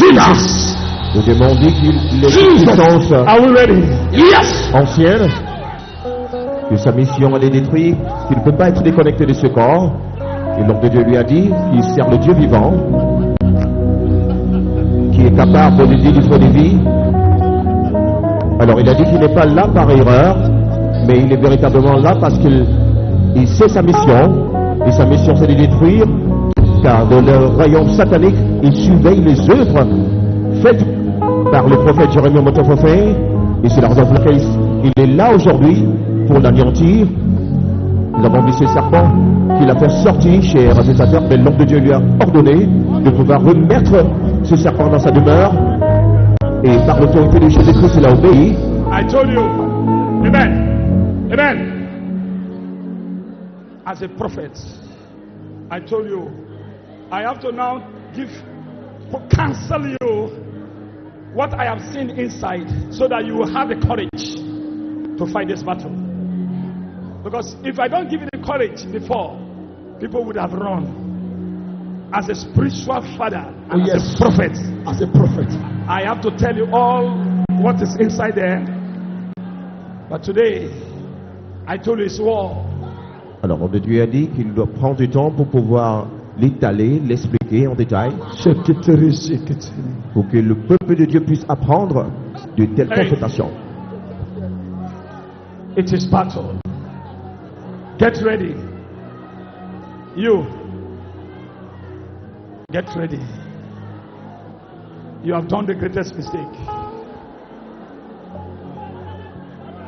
Jesus. Le démon dit qu'il est une puissance Are we ready? Yes. ancienne, que sa mission elle est détruite, qu'il ne peut pas être déconnecté de ce corps. Et l'homme de Dieu lui a dit qu'il sert le Dieu vivant, qui est capable de délivrer des vies. Alors il a dit qu'il n'est pas là par erreur, mais il est véritablement là parce qu'il sait sa mission, et sa mission c'est de détruire, car dans le royaume satanique, il surveille les œuvres faites par le prophète Jérémie Montofofé, et c'est la raison pour laquelle il est là aujourd'hui pour l'anéantir. Nous avons vu ce serpent qu'il a fait sortir, chers administrateurs, mais l'homme de Dieu lui a ordonné de pouvoir remettre ce serpent dans sa demeure, et par l'autorité de Jésus-Christ, il a obéi. I told you. Amen. Amen. As a prophet, I told you, I have to now counsel you what I have seen inside, so that you will have the courage to fight this battle. Because if I don't give you the courage before, people would have run. As a spiritual father and as a prophet, I have to tell you all what is inside there. But today, I told you it's war. Alors, l'homme de Dieu a dit qu'il doit prendre du temps pour pouvoir l'étaler, l'expliquer en détail, pour que le peuple de Dieu puisse apprendre de telles confrontations. It is battle. Get ready. You. Get ready. You have done the greatest mistake.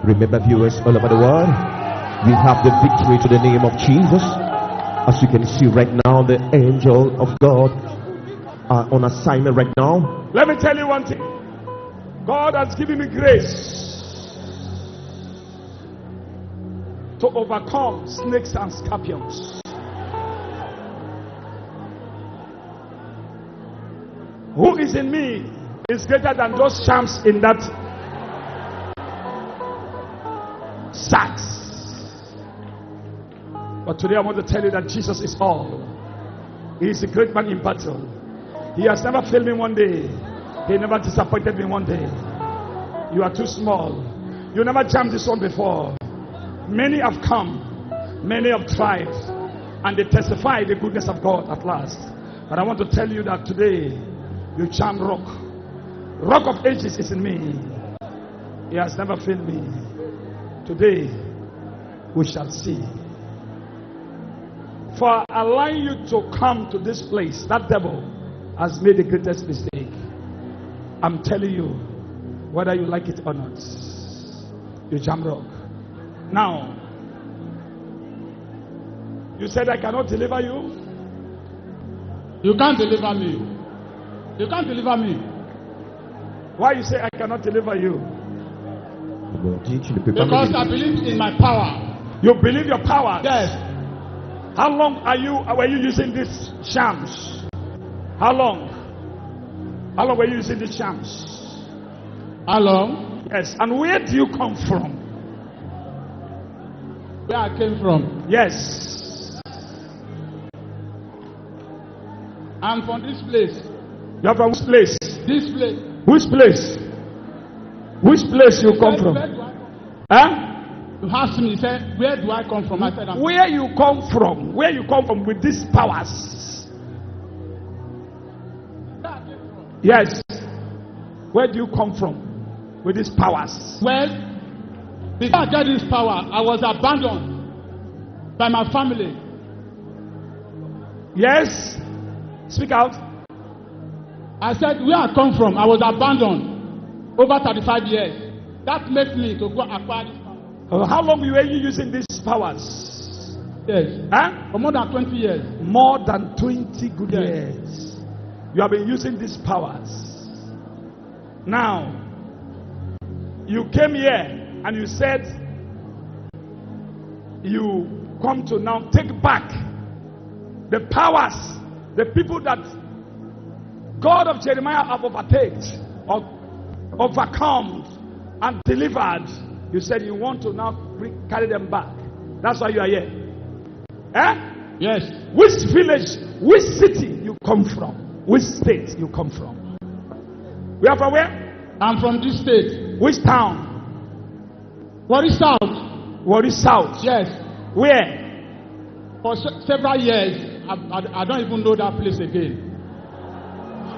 Remember, viewers all over the world, we have the victory to the name of Jesus. As you can see right now, the angel of God are on assignment right now. Let me tell you one thing. God has given me grace to overcome snakes and scorpions. Who is in me is greater than those charms in that sacks. But today I want to tell you that Jesus is all. He is a great man in battle. He has never failed me one day. He never disappointed me one day. You are too small. You never jammed this one before. Many have come, many have tried, and they testify the goodness of God at last. But I want to tell you that today, you charm rock. Rock of ages is in me. He has never failed me. Today, we shall see. For allowing you to come to this place, that devil has made the greatest mistake. I'm telling you, whether you like it or not, you jam rock. Now, you said I cannot deliver you. You can't deliver me. You can't deliver me. Why you say I cannot deliver you? Because I believe in my power. You believe your power? Yes. How long were you using these shams? How long? How long were you using these shams? How long? Yes. And where do you come from? Where I came from? Yes. I'm from this place. You are from which place? This place. Which place? Which place you come from? Huh? You asked me, he said, where do I come from? I said, where you come from? Where you come from with these powers? Yes. Where do you come from with these powers? Well, before I got this power, I was abandoned by my family. Yes. Speak out. I said, where I come from, I was abandoned over 35 years. That makes me to go acquire this power. How long were you using these powers? Yes. Huh? For more than 20 years. More than 20 good years. You have been using these powers. Now, you came here and you said you come to now take back the powers, the people that God of Jeremiah have overtaken or overcome and delivered. You said you want to now carry them back. That's why you are here. Eh? Yes. Which village, which city you come from? Which state you come from? We are from where? I'm from this state. Which town? What is South? What is South? Yes. Where? For several years, I don't even know that place again.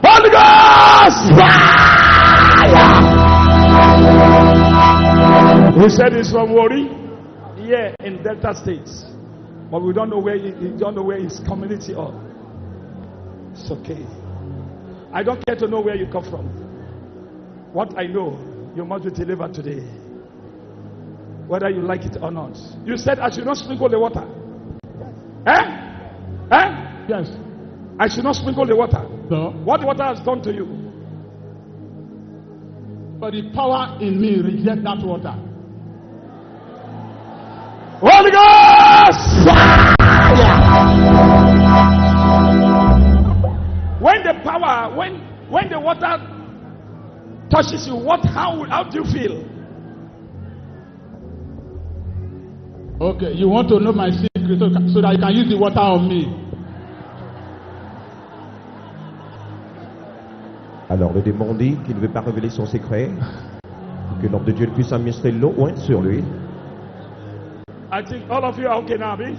Holy Ghost! Fire! He said he's from Wari, here in Delta States, but we don't know where he don't know where his community is. It's okay. I don't care to know where you come from. What I know, you must be delivered today, whether you like it or not. You said I should not sprinkle the water. Yes. I should not sprinkle the water. So, What water has done to you? but the power in me reject that water. Holy Ghost! When the power, when the water touches you, how do you feel? Okay, you want to know my secret so that you can use the water on me. Alors le démon dit qu'il ne veut pas révéler son secret, que l'homme de Dieu puisse administrer l'eau sur lui. I think all of you are okay now, B?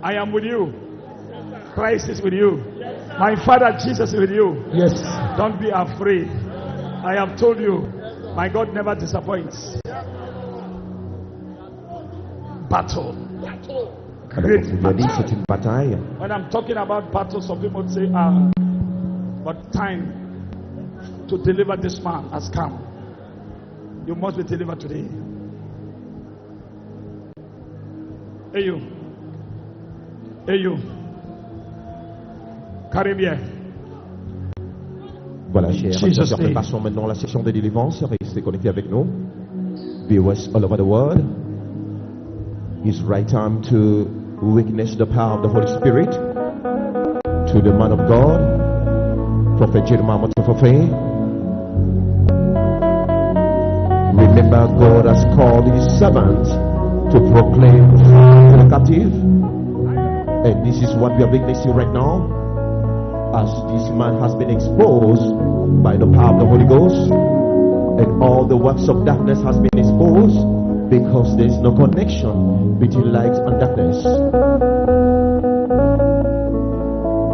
I am with you. Christ is with you. My Father Jesus is with you. Yes. Don't be afraid. I have told you, my God never disappoints. Battle. Alors, comme je l'ai dit, c'est une bataille. When I'm talking about battle, some people say, but time to deliver this man has come. You must be delivered today. Hey you. Hey you. Caribbean. Voilà, chers Jesus frères, name. passons maintenant à la section de délivrance. Restez connectés avec nous. Viewers all over the world. It's right time to witness the power of the Holy Spirit to the man of God, Prophet Jeremiah Motofofe. Remember, God has called his servant to proclaim to the captive. And this is what we are witnessing right now, as this man has been exposed by the power of the Holy Ghost, and all the works of darkness has been exposed, because there is no connection between light and darkness.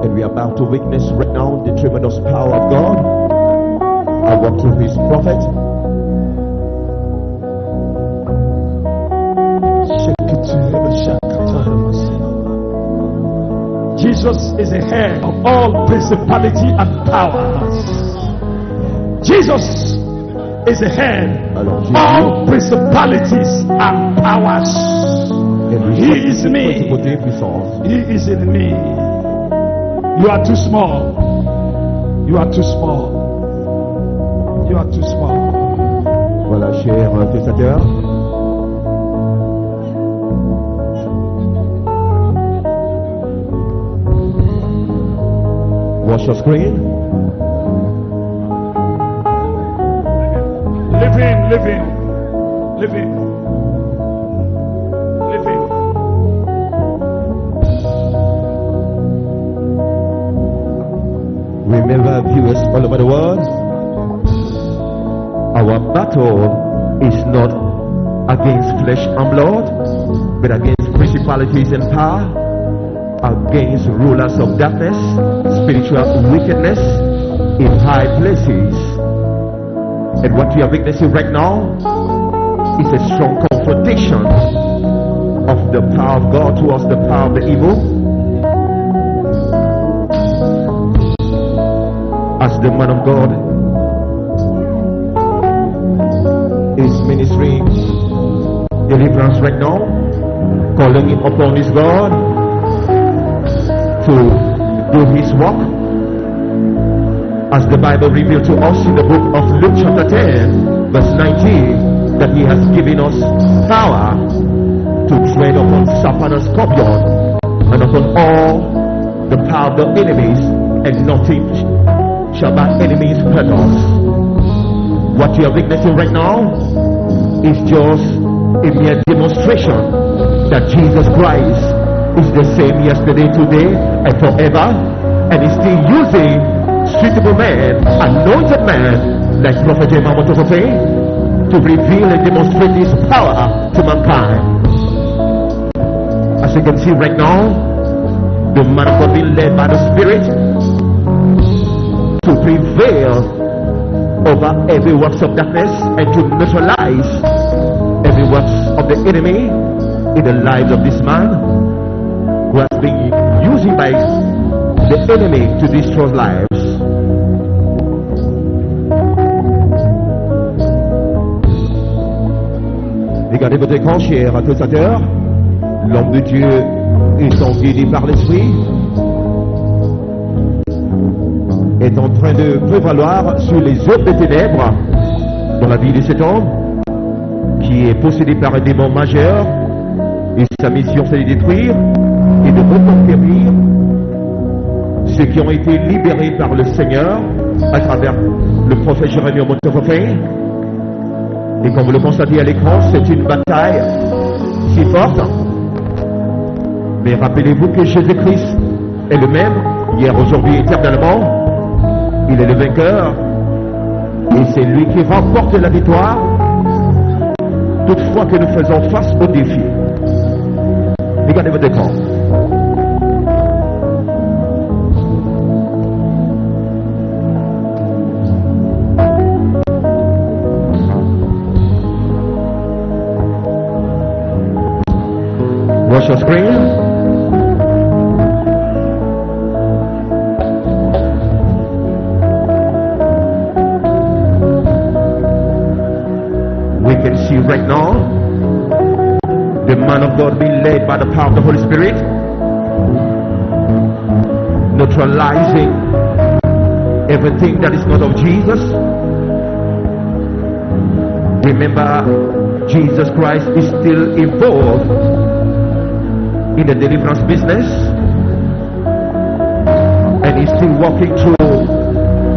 And we are about to witness right now the tremendous power of God. I walk through his prophet. Jesus is the head of all principality and powers. Jesus is the head Alors, of all principalities and powers. He is me. Principauté, puissance. He is in me. You are too small. You are too small. You are too small. Voilà, chers téléspectateurs. Watch your screen. Living, living, living, living. Remember, viewers all over the world, our battle is not against flesh and blood, but against principalities and power, against rulers of darkness, spiritual wickedness in high places. And what we are witnessing right now is a strong confrontation of the power of God towards the power of the evil. As the man of God is ministering deliverance right now, calling it upon his God to do his work, as the Bible revealed to us in the book of Luke chapter 10 verse 19, that he has given us power to tread upon serpent and scorpion and upon all the power of the enemies, and nothing shall by enemies hurt us. What you are witnessing right now is just a mere demonstration that Jesus Christ is the same yesterday, today, and forever, and is still using suitable man, anointed man, like Prophet Emmanuel to reveal and demonstrate his power to mankind. As you can see right now, the man of God being led by the Spirit to prevail over every works of darkness and to neutralize every works of the enemy in the lives of this man who has been used by the enemy to destroy lives. Regardez votre écran, chers téléspectateurs. L'homme de Dieu étant guidé par l'Esprit est en train de prévaloir sur les œuvres des ténèbres dans la vie de cet homme qui est possédé par un démon majeur, et sa mission c'est de détruire et de reconquérir ceux qui ont été libérés par le Seigneur à travers le prophète Jérémie au Monteprophète. Et comme vous le constatez à l'écran, c'est une bataille si forte. Mais rappelez-vous que Jésus-Christ est le même, hier, aujourd'hui, éternellement. Il est le vainqueur. Et c'est lui qui remporte la victoire. Toutefois que nous faisons face au défi. Regardez votre écran. Watch your screen. We can see right now the man of God being led by the power of the Holy Spirit, neutralizing everything that is not of Jesus. Remember, Jesus Christ is still involved in the deliverance business, and he's still walking through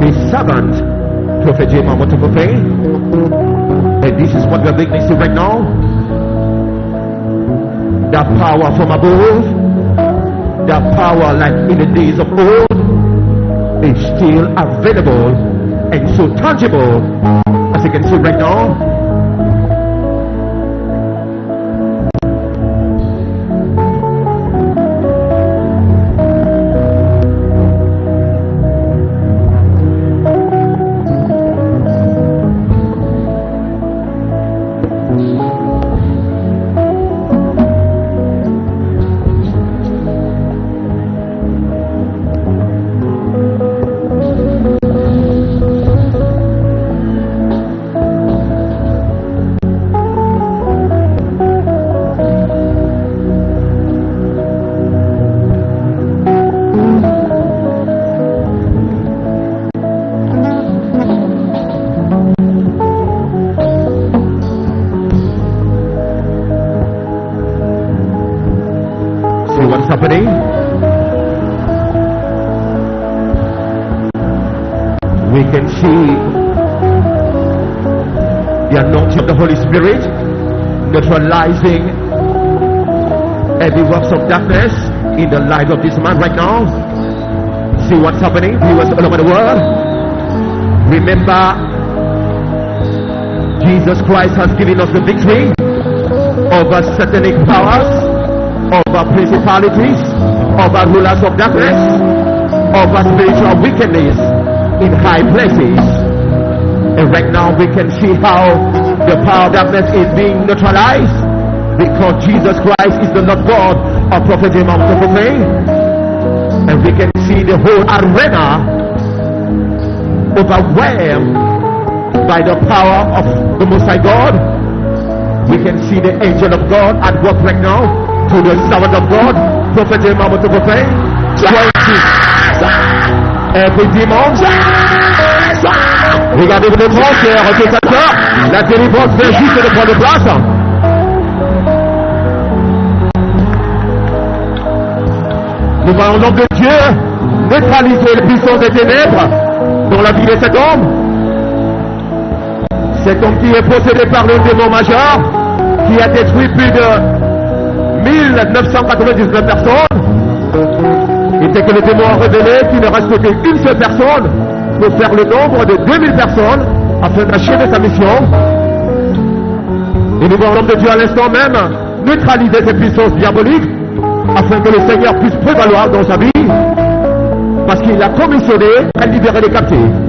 his servant, Prophet Emmanuel and this is what we're witnessing right now. That power from above, that power like in the days of old, is still available and so tangible, as you can see right now. Happening. We can see the anointing of the Holy Spirit neutralizing every works of darkness in the life of this man right now. See what's happening, viewers all over the world. Remember, Jesus Christ has given us the victory over satanic powers, over principalities, over rulers of darkness, over spiritual wickedness in high places. And right now we can see how the power of darkness is being neutralized, because Jesus Christ is the Lord God of Prophet Emmanuel. And we can see the whole arena overwhelmed by the power of the Most High God. We can see the angel of God at work right now, to the servant of God, Prophet Emmanuel, every dimanche. Regardez votre écran, chers téléspectateurs, la délivrance vient juste de prendre place. Nous voyons l'homme de Dieu neutraliser les puissances des ténèbres dans la vie de cet homme. Cet homme qui est possédé par le démon majeur, qui a détruit plus de 1999 personnes. Et c'est que le démon a révélé qu'il ne reste qu'une seule personne pour faire le nombre de 2000 personnes afin d'achever sa mission. Et nous voyons l'homme de Dieu à l'instant même neutraliser ces puissances diaboliques afin que le Seigneur puisse prévaloir dans sa vie parce qu'il a commissionné à libérer les captifs.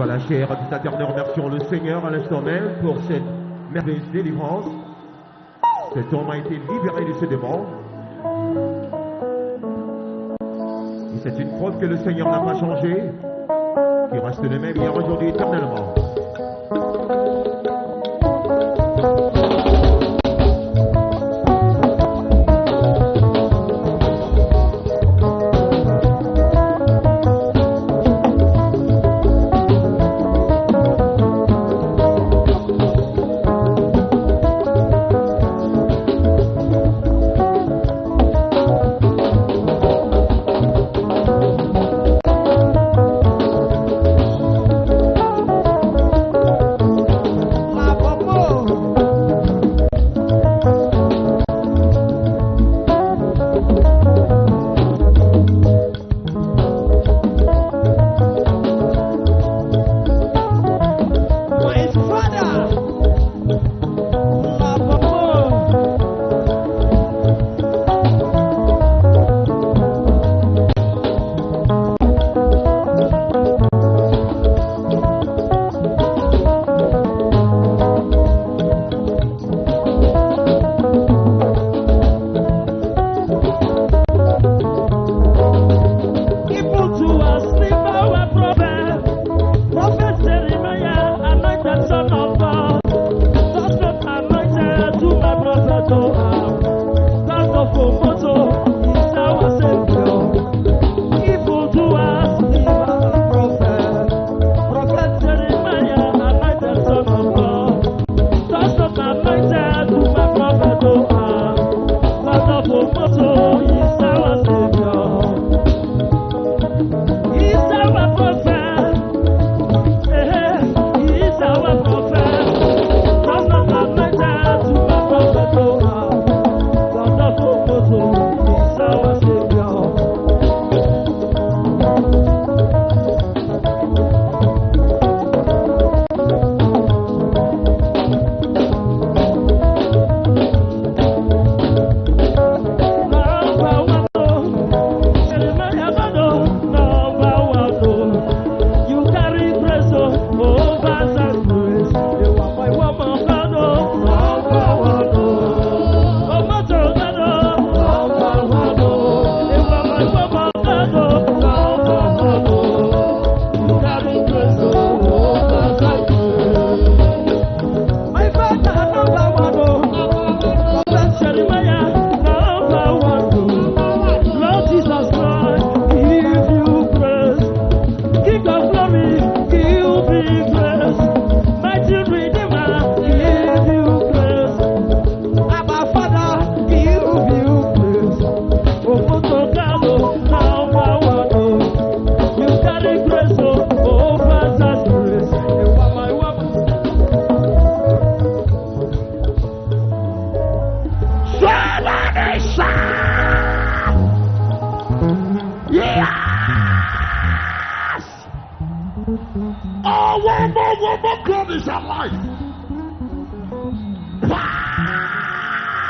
Voilà, chers auditeurs, nous remercions le Seigneur à l'instant même pour cette merveilleuse délivrance. Cet homme a été libéré de ce démon. Et c'est une preuve que le Seigneur n'a pas changé, qu'il reste le même hier, aujourd'hui, éternellement.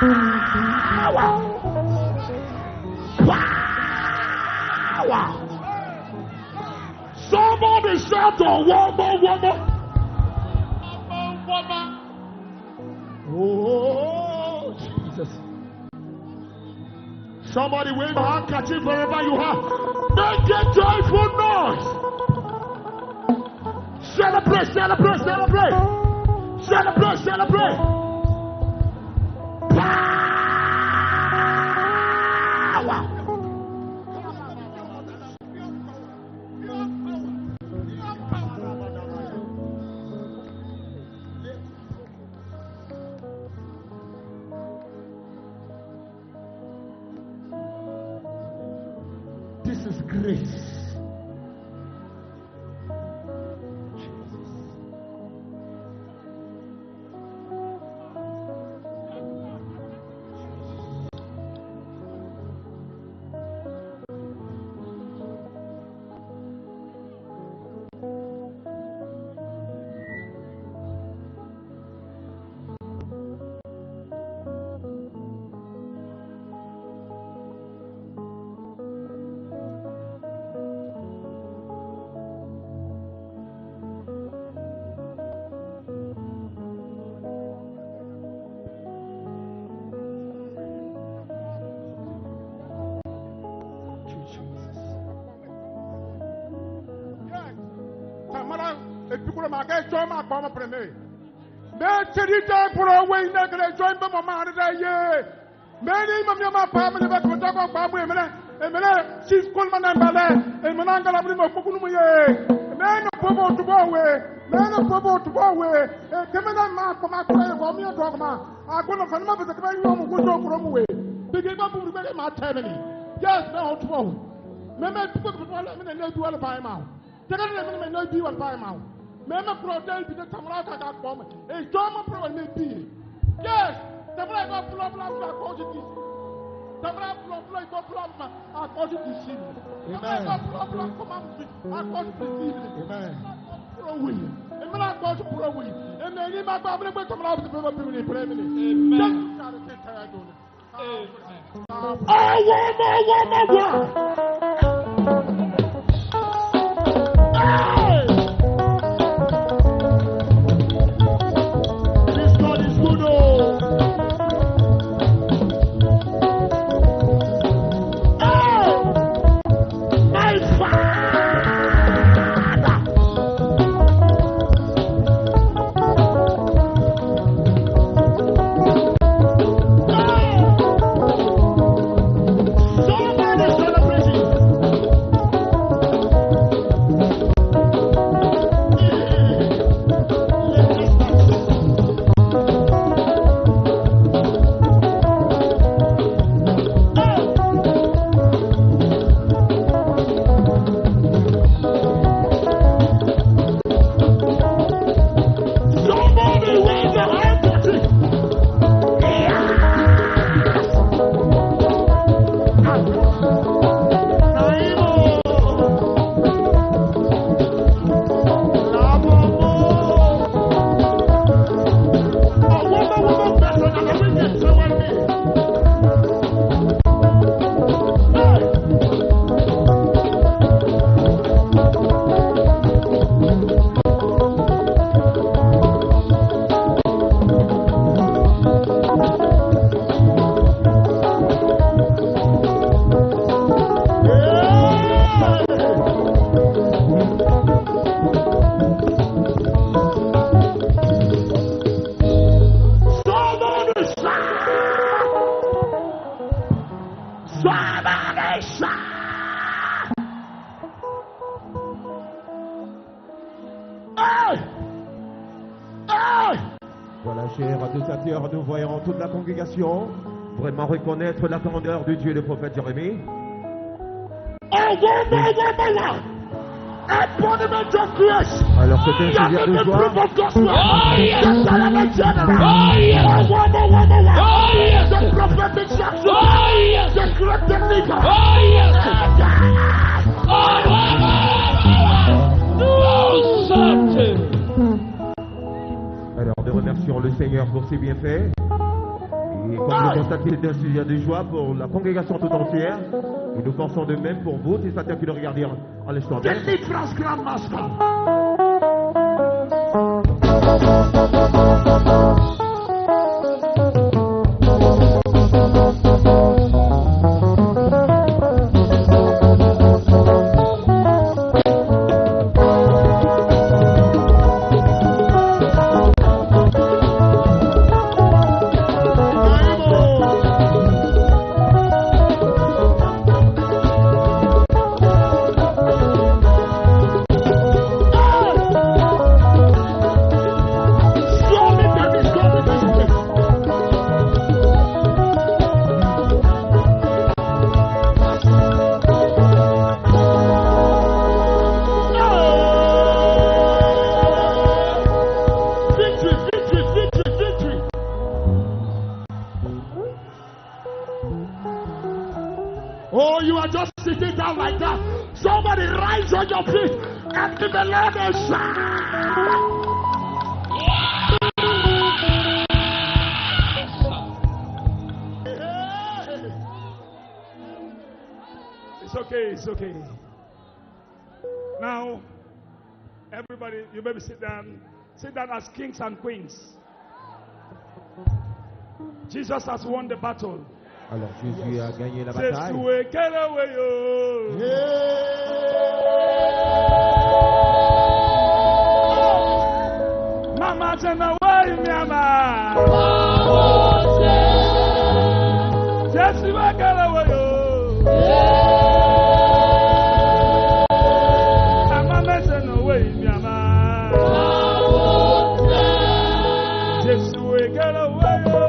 Power. Somebody shout a woman. Oh, Jesus. Somebody wave a handkerchief wherever you are. Make a joyful noise. Celebrate. Power. This is grace. People are going to join my bomb premier. Many for a way, they're going to join my mother. Many of my family that will talk about women. And she's called my name, and Mananga of Pukumuye. Men of Popo to go away. Men of Popo to go away. Timon Mark from my prayer for me, Dogma. I'm going to find my very woman who go from away. Begin up with my family. Yes, no, to go. Many people know you all by now. Tell them no you all by now. Mema protect the Tamaka got bomb. A German pro may be. Yes, the black problem are causing this. The black problem are causing this. The black problem are causing this. Amen. Pro win. And when I go to pro win, and then in my family, but come out of the people in the Amen. Voilà, chers adultères, nous voyons toute la congrégation vraiment reconnaître la grandeur du Dieu, le prophète Jérémie. Alors c'est un sujet de joie. Alors nous remercions le Seigneur pour ses bienfaits. Et comme vous le constatez, c'est un sujet de joie pour la congrégation tout entière. Et nous pensons de même pour vous, destinataires qui le regardent en l'instant même. Deliverance Grand Master. Oh, you are just sitting down like that. Somebody rise on your feet and give the Lord a shout. It's okay, it's okay. Now, everybody, you better sit down. Sit down as kings and queens. Jesus has won the battle. Alors Jésus a gagné la Say, bataille. "Suwe kelewe yo." Mama tena wai miama. Say, "Suwe kelewe yo." Mama tena wai miama. Say, "Suwe kelewe yo."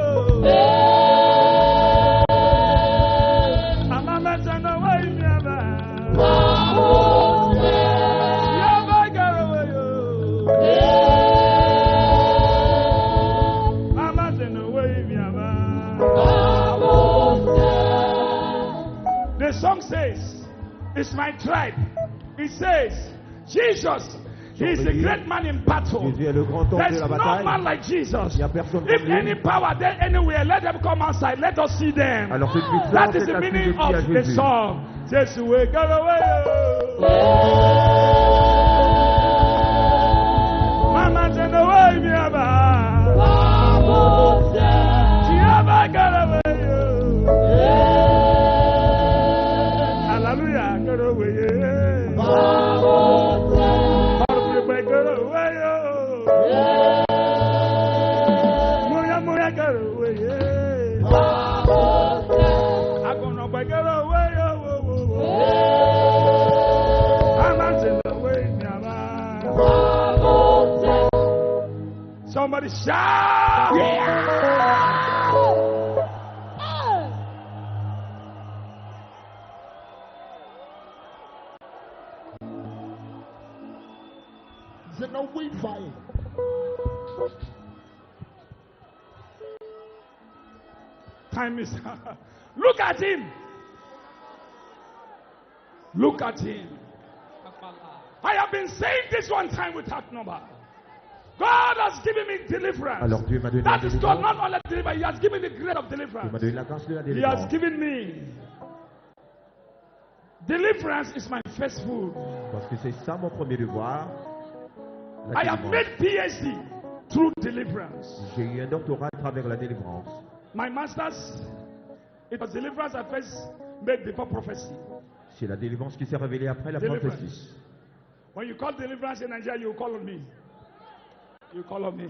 The song says, it's my tribe. It says, Jesus, he is a great man in battle. Jésus est le grand homme There's de la no bataille. man like Jesus. Il n'y a personne If comme lui. any power there anywhere, let them come outside. Let us see them. Alors cette puissance That is est the assise meaning depuis à of the Jésus. song. Jesus, we go away. Mama, turn away, me about. Jehovah, go away. Hallelujah, go away. Everybody go away. Moya, moya, go away. I'm gonna go away. Somebody shout! There's no wind fire. Time is. Look at him. Look at him. I have been saying this one time without number. God has given me deliverance. Alors Dieu m'a donné That la is God, not délivrance. only deliverance, He has given me the grace of Il m'a deliverance. donné la grâce de la He has délivrance. given me. Deliverance is my first food. Parce que c'est ça mon premier devoir. La I have délivrance. made PhD through deliverance. J'ai eu un doctorat à travers la délivrance. My master's, it was deliverance I first made before prophecy. C'est la délivrance qui s'est révélée après la Deliverance. prophétie. When you call deliverance in Nigeria, you call on me. You call on me.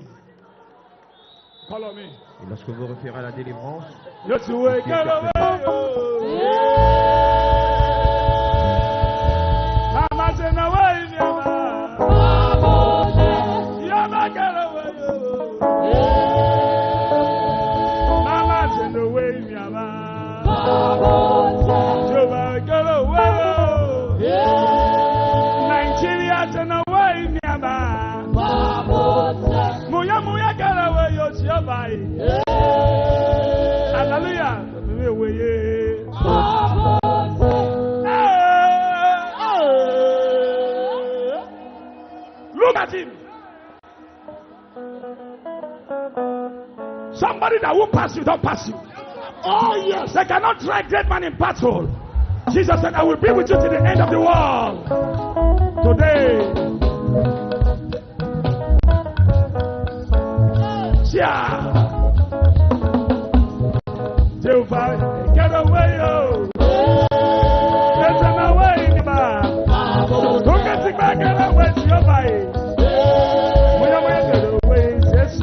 Call on me. Et lorsque vous référez à la délivrance, Just wake up. Mama say no way, Yama get away. Mama say no way, Yama. Juba get away. Nigeria say no way, Yama. Muya muya get away, yo Jehovah. Hallelujah. Look at him. somebody that will pass you, don't pass you. Oh, yes. They cannot drag great man in battle. Jesus said, I will be with you to the end of the world. Today. Yeah. Jehovah, get away, oh. Get them away, man. Don't get it back, get away, Jehovah. Get away, Jesus.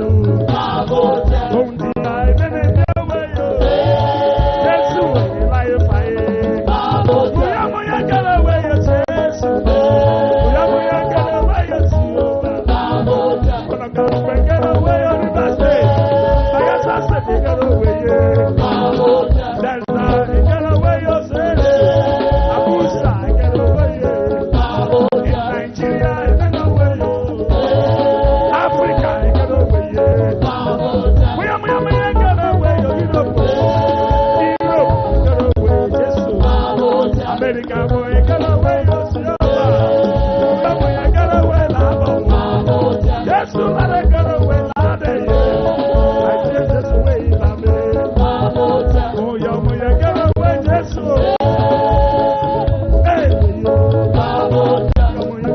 Don't deny, get away, oh. Jesus, lie fire. Get away, Jesus. Get away, Jehovah. Get away, on the best day. I guess I said, get away, yeah. That's not, get away, yourself. Abusa, get away, yeah. In Nigeria, get away, yeah. Africa, get away, yeah. Get away, Europe, get away, Jesus. America, boy, get away, yourself. Get away, Labo. Yes, let it get away, Lade. I say, just away, Lade. Oh, yeah, get away, Jesus. Hey,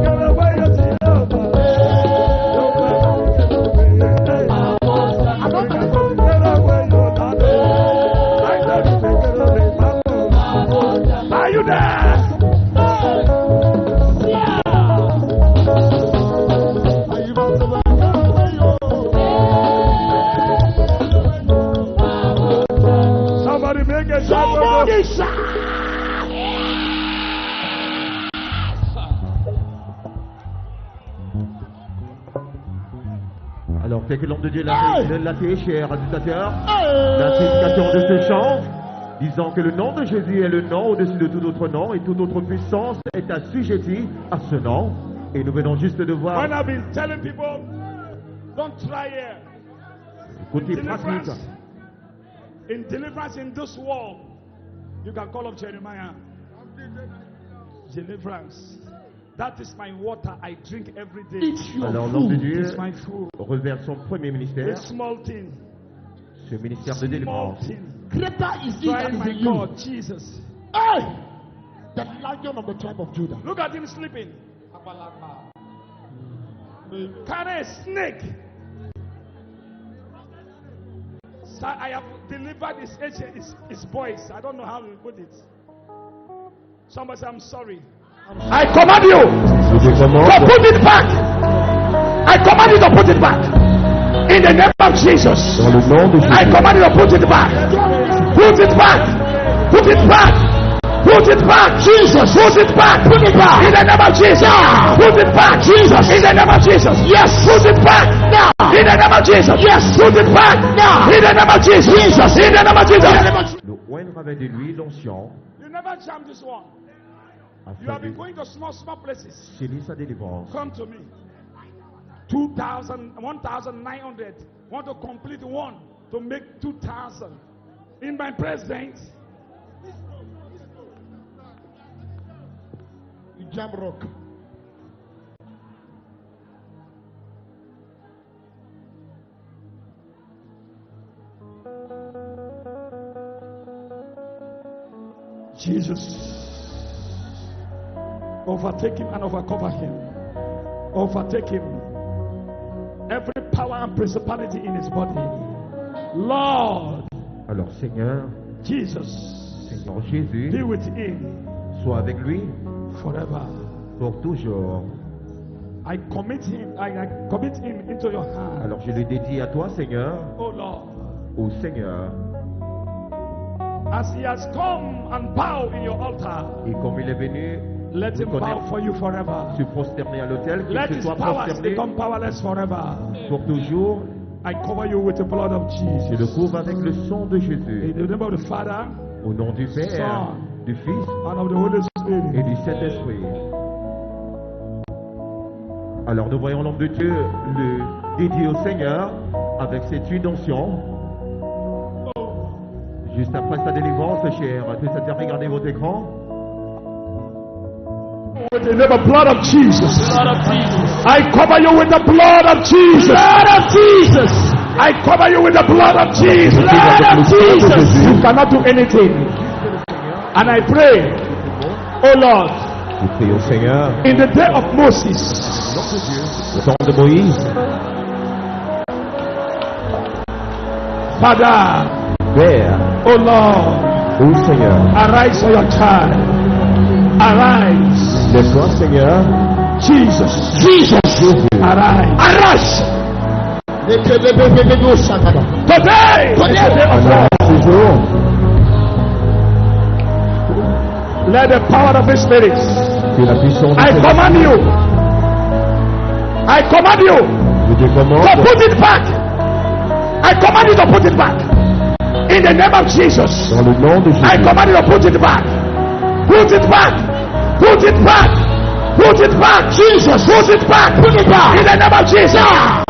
get away, yourself. Are you there? Somebody make a shout. Alors, c'est que l'homme de Dieu l'a fait, cher agitateur, l'insignification de ce chant, disant que le nom de Jésus est le nom au-dessus de tout autre nom et toute autre puissance est assujettie à ce nom. Et nous venons juste de voir When I've been telling people, don't try here. côté pratique. In deliverance in this world, you can call up Jeremiah. Deliverance. That is my water I drink every day. Alors l'homme de Dieu It's my food. revers son premier ministère, It's small thing. ce ministère de Small délivrance. thing. Greater is he that Try is my in you. God, Jesus. Hey! The Lion of the tribe of Judah. Look at him sleeping. Can a snake? So I have delivered his voice. I don't know how to put it. Somebody say, I'm sorry. I command you to put it back. I command you to put it back. In the name of Jesus. Dans le nom de I Jésus. command you to put it back. Put it back. Put it back. Put it back. Jesus. Put it back. Put it back. In the name of Jesus. Put it back. Jesus. In the name of Jesus. Yes. Put it back. Now. In the name of Jesus. Yes. Put it back. Now. In the name of Jesus. Jesus. In the name of Jesus. Le oint avait de l'huile onction You never jam this one. You afin have been de going to small places. sceller sa délivrance. Come to me. 2,000, 1,900. Want to complete one to make 2,000. In my presence. Jamrock. Jesus. Overtake him and overcover him. Overtake him. Every power and principality in his body. Lord Alors Seigneur, Jesus, Seigneur Jésus, be with him sois avec lui forever. pour toujours. I commit him into your hand. Alors je le dédie à toi Seigneur, Oh Lord. au Seigneur. As he has come and bow in your altar, Et comme il est venu let him bow for you forever. se prosterner à l'autel, qu'il Let se his soit powers prosterné become powerless forever. pour toujours. I cover you with the blood of Je le Jesus. couvre avec le sang de In Jésus. the name of the Father Au nom du Père, Son. du Fils and of the Holy Spirit. et du Saint-Esprit. Alors nous voyons l'homme de Dieu le dédié au Seigneur avec cette huile d'onction. Juste après sa délivrance, chers téléspectateurs, regardez votre écran. With the name of blood of Jesus. I cover you with the blood of Jesus. Blood of Jesus. I cover you with the blood of Jesus. Blood of Jesus. You cannot do anything. And I pray, oh Lord, Nous prions Seigneur, in the day of Moses, au temps de Moïse, Father, Père, oh Lord, ô Seigneur, arise for your child. Arise. lève-toi Seigneur, Jesus. Jésus, Arise. Arise. Today. Today. pendant ce jour, Let the power of the Spirit. que la puissance I de command you. I command you je te to commande put it back. I command you to put it back. In the name of Jesus. dans le nom de I Jésus. command you to put it back. Put it back. Put it back. Put it back. Jesus. Put it back. Put it back. In the name of Jesus.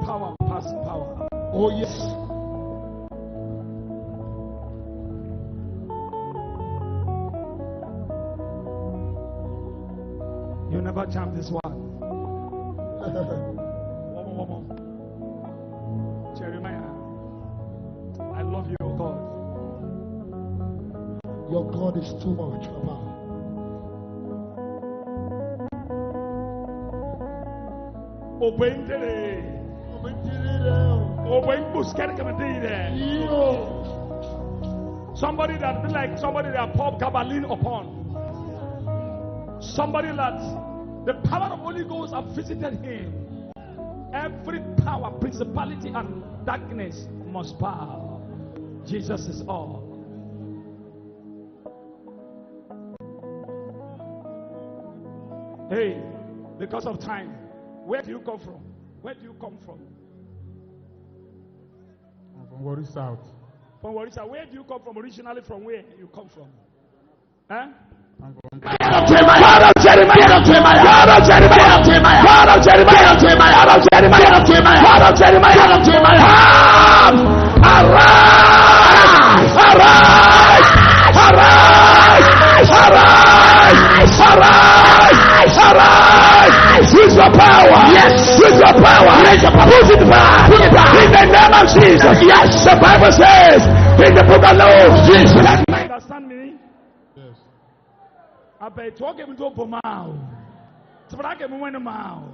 Power past power. Oh yes. You never jump this one. One more. Jeremiah, I love you, oh God. Your God is too much, Papa. Obeying today. Obeying Buskari Kamadire. Somebody that be like somebody that Paul Kabalin upon. Somebody that the power of Holy Ghost have visited him. Every power, principality, and darkness must bow. Jesus is all. Hey, because of time, where do you come from? Where do you come from? I'm from Wari South. From Warisa. Where do you come from originally? From where you come from? Huh? I'm from God of Jeremiah, God of Jeremiah, God of Jeremiah, God of Jeremiah, God of Jeremiah, God of Jeremiah, God of Jeremiah, God of Jeremiah, God of Jeremiah. Arise! Arise! Arise! Arise! Arise! Arise! Use your power. Yes. Use your power. Put it back. Put it back. In the name of Jesus. Yes. The Bible says in the book of Luke. Jesus. Understand me? Yes. I bet you give me to Pomao. Tabaka me when Mao.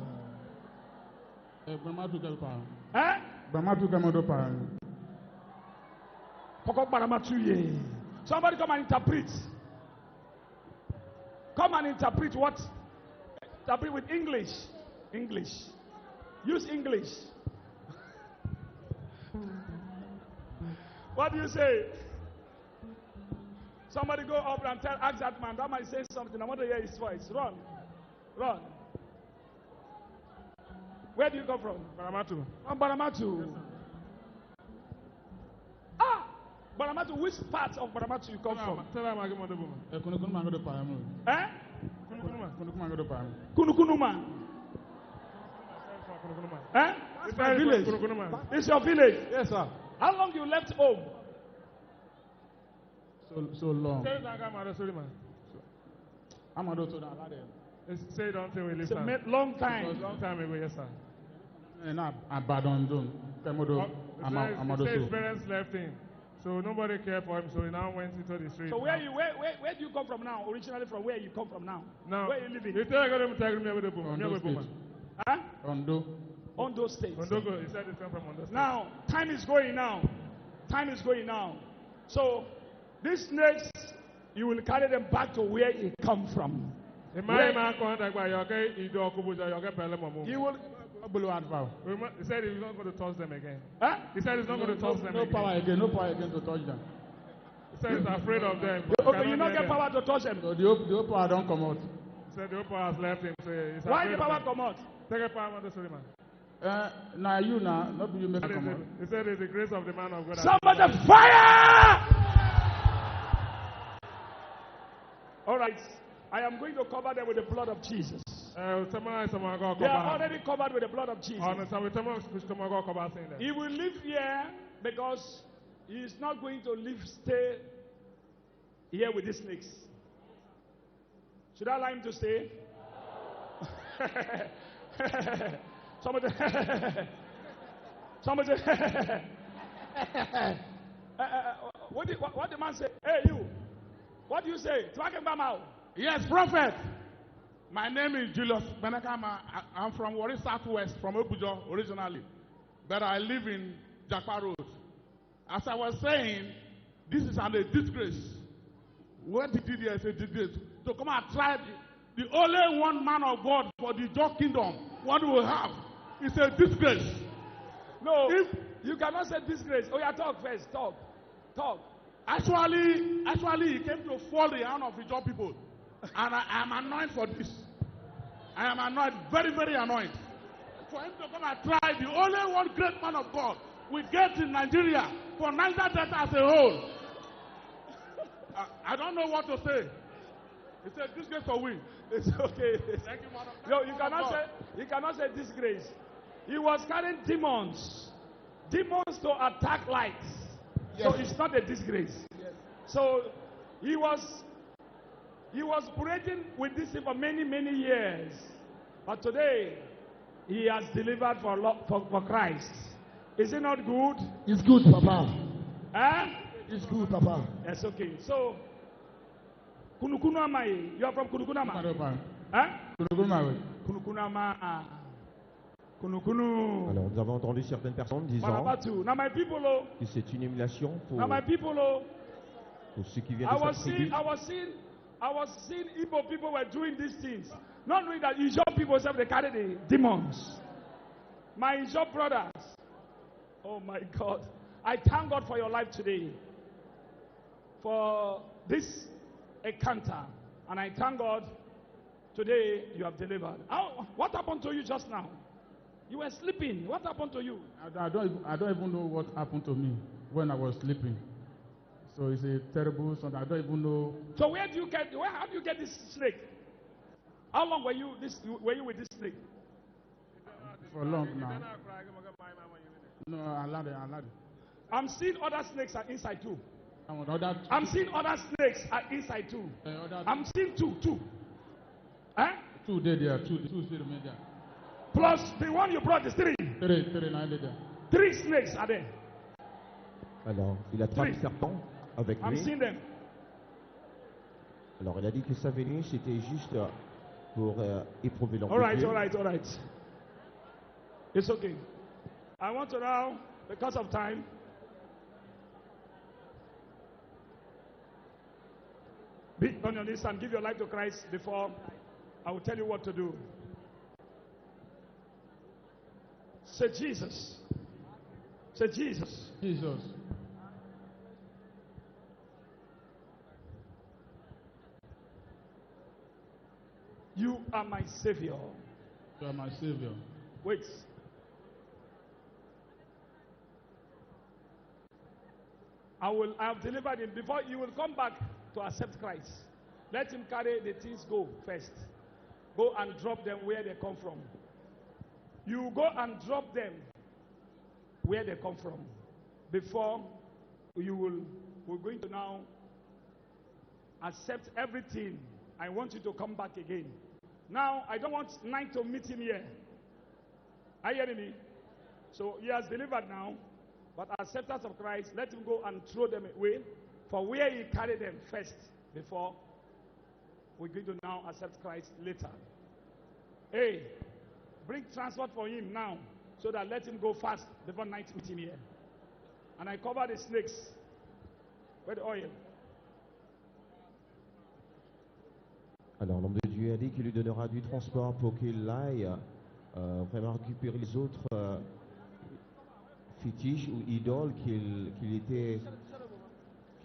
Brahma to Galpa. Eh? Brahma to Gamodopa. Pokok Baramatuye. Somebody come and interpret. Come and interpret what? Interpret with English. English. Use English. What do you say? Somebody go up and ask that man. That man say something. I want to hear his voice. Run. Run. Where do you come from? Baramatu. From Baramatu. Ah! Baramatu, which part of Baramatu you come from? Tell him I get Modobo. Kunukuma go to Paramu. Eh? Kunukuma go to Paramu. Kunukunuma. Eh? It's my village. It's your village. Yes, sir. How long you left home? So long. I'm a doctor now. Say it until we It's listen. a long It was time. long time ago, yes, sir. And I'm bad on Zoom. I'm a His doctor. parents left him, so nobody cared for him, so he now went into the street. So where do you come from now? Originally from where you come from now? Now, Where you living? You tell him to me with the boom. Ondo State. Huh? Ondo. On those states. Ondogo, he said he come from Ondo State. Now, time is going now. Time is going now. So, these snakes, you will carry them back to where it come from. The man contact by your guy, he do okubuja, your guy Pelemo. You will. He said he's not going to touch them again. Huh? He said he's not going to touch them No again. power again. No power again to touch them. He said he's afraid of them. Okay, you Cannot not hear get them. power to touch them. So the power don't come out. He said the Opa has left him, so he's Why afraid the of power them. come out? Take a power on the story, man. Now you now, not you make That it is come it. out. He said it's the grace of the man of God. Somebody fire! All right. I am going to cover them with the blood of Jesus. They are already covered with the blood of Jesus. He will live here because he is not going to stay here with these snakes. Should I allow him to stay? Somebody, what the man say? Hey, you. What do you say? Yes, prophet. My name is Julius Benakama. I'm from Warri Southwest, from Obujo originally. But I live in Jakpa Road. As I was saying, this is a disgrace. What did he say? Disgrace. To come and try the only one man of God for the Job kingdom. What we have is a disgrace. No, you cannot say disgrace. Oh, yeah, talk first. Talk. Actually, he came to fall the hand of the Job people. And I am annoyed for this. I am annoyed, very, very annoyed. For him to come and try the only one great man of God we get in Nigeria for Niger Delta as a whole. I don't know what to say. He said disgrace for we. It's okay. Thank you, madam. No, you cannot say disgrace. He was carrying demons to attack lights. Yes. So it's not a disgrace. Yes. So he was operating with this for many, many years. But today, he has delivered for Christ. Is it not good? It's good, Papa. Eh? It's good, Papa. That's okay. So, Kunukunu Amai, you are from Kunukunama? Hein? Kunukunama. Kunukunu. Alors, nous avons entendu certaines personnes disant que c'est une émulation pour ceux qui viennent de cette tribu. I was seeing Igbo people were doing these things. Not knowing that Ijaw people say they carry the demons. My Ijaw brothers. Oh my God. I thank God for your life today. For this encounter. And I thank God today you have delivered. What happened to you just now? You were sleeping. What happened to you? I don't even know what happened to me when I was sleeping. So it's a terrible something. I don't even know. So how do you get this snake? How long were you with this snake? For long now. No, I allowed it. I'm seeing other snakes are inside too. I'm seeing other snakes are inside too. I'm seeing two. Huh? Two there. Two remain there. Plus the one you brought is three. Three there. 3 snakes are there. Alors, il a 3 serpents avec I'm lui. seeing them. Alors, il a dit que sa venue, c'était juste pour éprouver l'homme. All right. It's okay. I want to now, because of time, be on your knees and give your life to Christ before I will tell you what to do. Say Jesus. Say Jesus. Jesus. You are my Savior. You are my Savior. Wait. I have delivered him. Before you will come back to accept Christ, let him carry the things go first. Go and drop them where they come from. You go and drop them where they come from. Before we're going to now accept everything. I want you to come back again. Now, I don't want night to meet him here. Are you hearing me? So he has delivered now, but acceptance of Christ, let him go and throw them away for where he carried them first before we're going to now accept Christ later. Hey, bring transport for him now so that let him go fast before night meet him here. And I cover the snakes with oil. Alors l'homme de Dieu a dit qu'il lui donnera du transport pour qu'il aille vraiment récupérer les autres fétiches ou idoles qu'il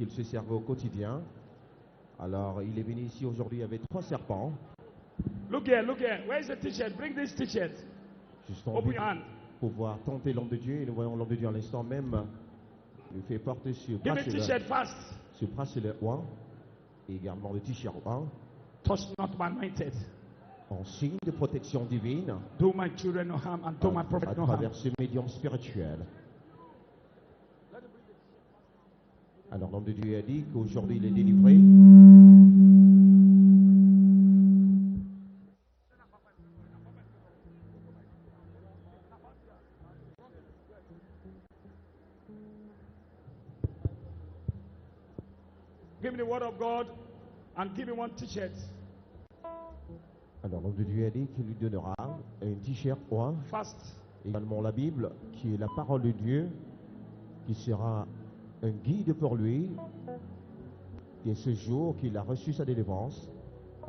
se servait au quotidien. Alors il est venu ici aujourd'hui avec 3 serpents. Look here. Where is the t-shirt? Bring this t-shirt. Juste Open your hand. Pour pouvoir tenter l'homme de Dieu. Et nous voyons l'homme de Dieu à l'instant même. Il fait porter sur Give me t-shirt fast. Sur bracelet 1 et également le t-shirt 1. Touch not my anointed. en signe de protection divine Do my children no harm and do my à prophet no harm. travers ce médium spirituel. Alors l'homme de Dieu a dit qu'aujourd'hui il est délivré. Give me the word of God and give me one t-shirt. Alors l'homme de Dieu a dit qu'il lui donnera un t-shirt ou un, Fast. également la Bible qui est la parole de Dieu, qui sera un guide pour lui, et ce jour qu'il a reçu sa délivrance,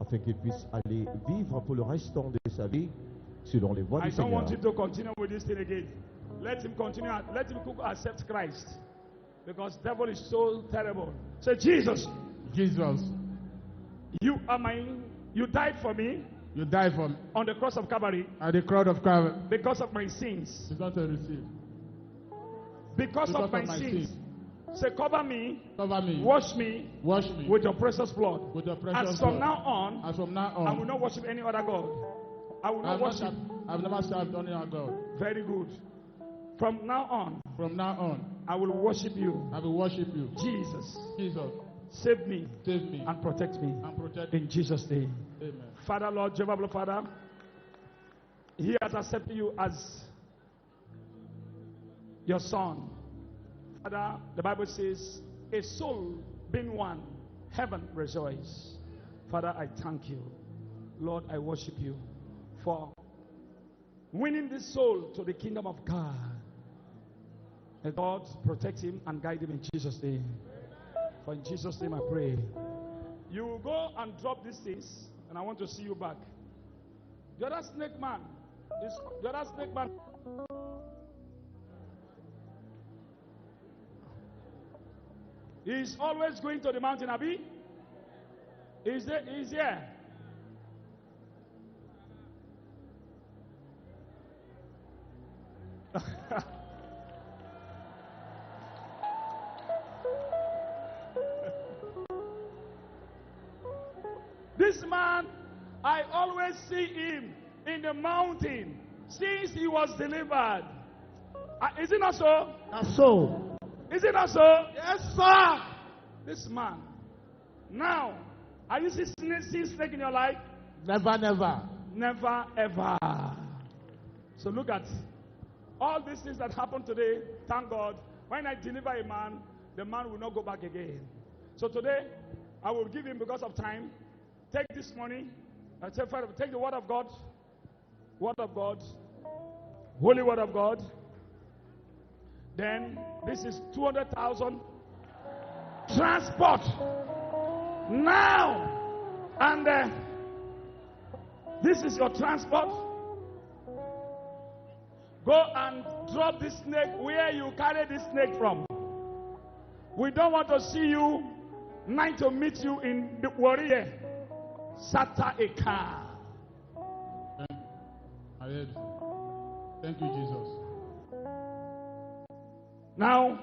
afin qu'il puisse aller vivre pour le restant de sa vie selon les voies I du don't Seigneur. want him to continue with this thing again. Let him continue. Let him accept Christ. Because devil is so terrible. Say, Jesus, Jesus, you are mine. You died for me you died for me on the cross of Calvary at the cross of Calvary. because of my sins. Because I received. Because of my sins. Say, cover me, Cover me. wash me Wash me with your precious blood. with your precious As from blood. now on, As from now I will on, not worship any other God. I will not worship. I've never served any other God. Very good. From now on, From now on, I will worship you. I will worship you. Jesus, Jesus, save me save me and protect me. and protect me. In Jesus' name. Amen. Father, Lord, Jehovah, Father, He has accepted you as your son. Father, the Bible says, a soul being one, heaven rejoice. Father, I thank you. Lord, I worship you for winning this soul to the kingdom of God. May God protect him and guide him in Jesus' name. For in Jesus' name I pray. You will go and drop these things, and I want to see you back. The other snake man, he's always going to the mountain, Abi. He's here. This man, I always see him in the mountain since he was delivered. Is it not so? That's so. Is it not so? Yes, sir. This man. Now, are you seeing snake in your life? Never, never. Never ever. So look at all these things that happened today. Thank God. When I deliver a man, the man will not go back again. So today, I will give him, because of time, take this money. Take the word of God. Word of God. Holy word of God. Then this is 200,000 transport now, and this is your transport. Go and drop this snake where you carry this snake from. We don't want to see you night to meet you in the warrior. Sata Eka. I heard you. Thank you, Jesus. Now,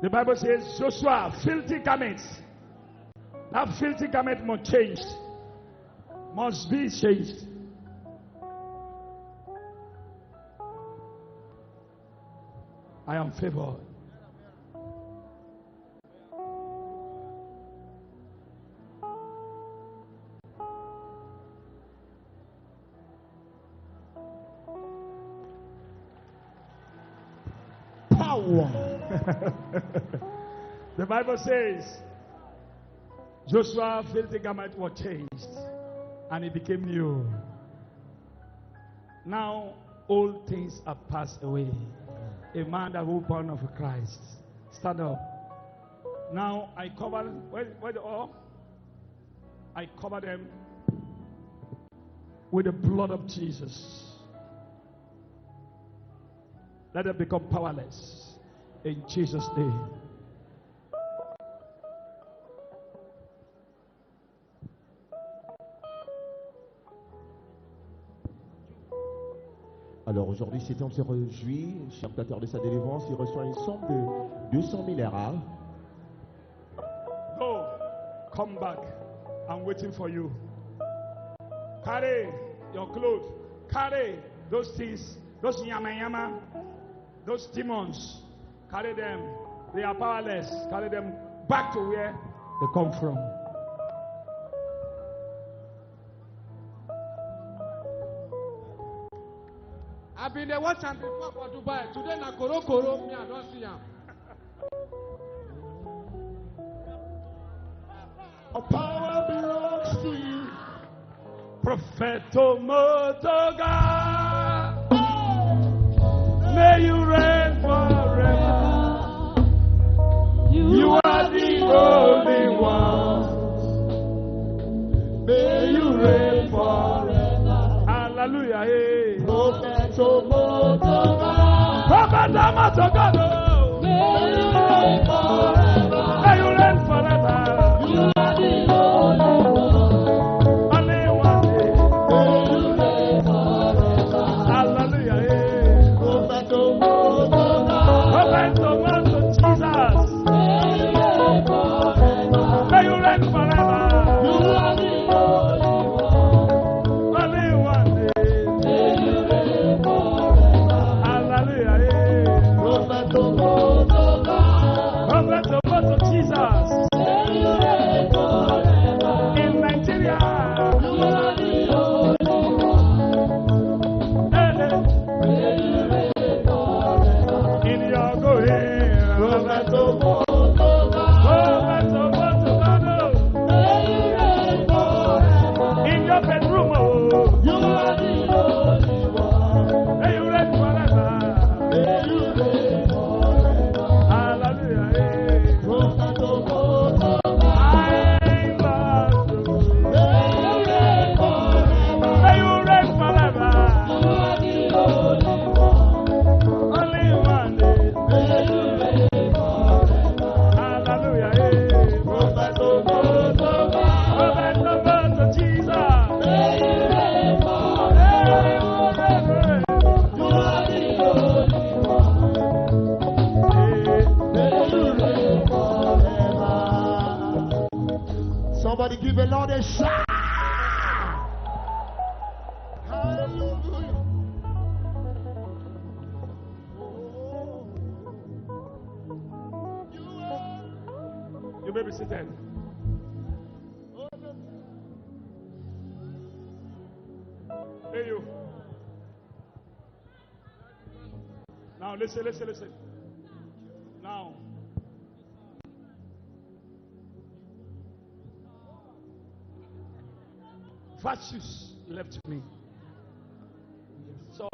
the Bible says, Joshua, filthy garments. That filthy garment must change. Must be changed. I am favored. The Bible says Joshua filthy garment was changed and it became new. Now old things are passed away. A man that will born of Christ. Stand up. Now I cover where the oil? I cover them with the blood of Jesus. Let them become powerless. In Jesus' name. Alors aujourd'hui, cet homme se réjouit, spectateur de sa délivrance, il reçoit une somme de 200 000 RA. Go. Come back. I'm waiting for you. Carry your clothes. Carry those things, those yama, those demons. Carry them. They are powerless. Carry them back to where they come from. I've been there watch and before for Dubai. Today na Koro, me I don't see him. Power belongs to you. Propheto Motoga, may you reign forever. You are the only one. May you reign forever. Hallelujah. Hey. Propheto Motoga, Propheto Motoga, may you reign forever. may you reign forever. You are the only one. Only one day. May you reign forever. Hallelujah. Hey. Propheto Motoga, Propheto Motoga, Jesus. may you reign forever. May you reign forever. You are the only one. Only one day. May you reign forever. Hallelujah. Hey. Propheto Motoga, Propheto Motoga, Jesus. may you reign forever. In Nigeria. You are the only one. Hey, May you reign forever. in your going. Propheto Motoga, Propheto Motoga, may you reign forever. in your bedroom. Oh. You are the only one. May you reign forever. May you reign forever. Hallelujah. Hey. Propheto Motoga, I love you. may you reign forever. May you reign forever. You are the only one. Only one day. May you reign forever. Hallelujah. Hey. Propheto Motoga, Propheto Motoga, Jesus. may you reign forever. You are the only one. May you reign forever. Somebody give the Lord a shout. Hallelujah. You may be seated. Hey, you. Now listen. Now. Virtues left me. So